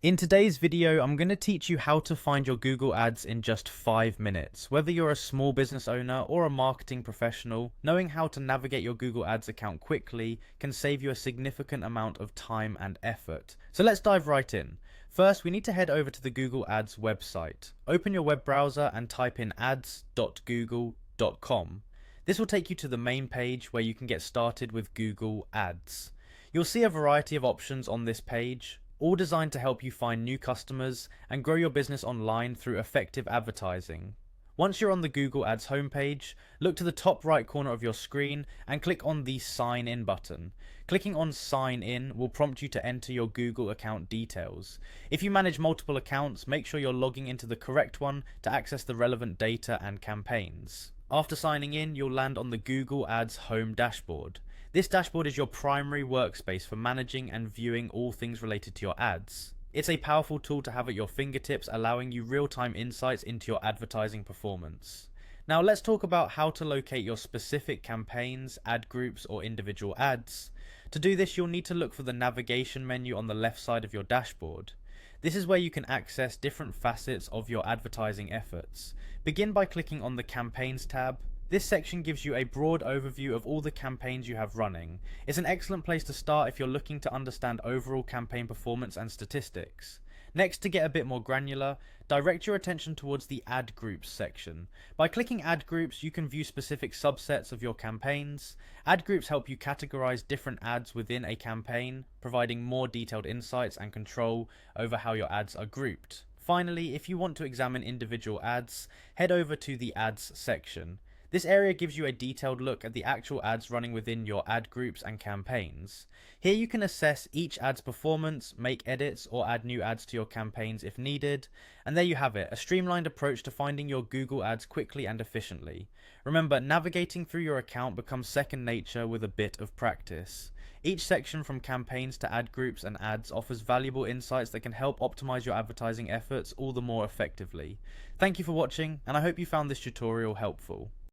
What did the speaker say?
In today's video, I'm going to teach you how to find your Google Ads in just 5 minutes. Whether you're a small business owner or a marketing professional, knowing how to navigate your Google Ads account quickly can save you a significant amount of time and effort. So let's dive right in. First, we need to head over to the Google Ads website. Open your web browser and type in ads.google.com. This will take you to the main page where you can get started with Google Ads. You'll see a variety of options on this page, all designed to help you find new customers and grow your business online through effective advertising. Once you're on the Google Ads homepage, look to the top right corner of your screen and click on the Sign In button. Clicking on Sign In will prompt you to enter your Google account details. If you manage multiple accounts, make sure you're logging into the correct one to access the relevant data and campaigns. After signing in, you'll land on the Google Ads home dashboard. This dashboard is your primary workspace for managing and viewing all things related to your ads. It's a powerful tool to have at your fingertips, allowing you real-time insights into your advertising performance. Now let's talk about how to locate your specific campaigns, ad groups, or individual ads. To do this, you'll need to look for the navigation menu on the left side of your dashboard. This is where you can access different facets of your advertising efforts. Begin by clicking on the Campaigns tab. This section gives you a broad overview of all the campaigns you have running. It's an excellent place to start if you're looking to understand overall campaign performance and statistics. Next, to get a bit more granular, direct your attention towards the Ad Groups section. By clicking Ad Groups, you can view specific subsets of your campaigns. Ad Groups help you categorize different ads within a campaign, providing more detailed insights and control over how your ads are grouped. Finally, if you want to examine individual ads, head over to the Ads section. This area gives you a detailed look at the actual ads running within your ad groups and campaigns. Here you can assess each ad's performance, make edits, or add new ads to your campaigns if needed. And there you have it, a streamlined approach to finding your Google Ads quickly and efficiently. Remember, navigating through your account becomes second nature with a bit of practice. Each section from campaigns to ad groups and ads offers valuable insights that can help optimize your advertising efforts all the more effectively. Thank you for watching, and I hope you found this tutorial helpful.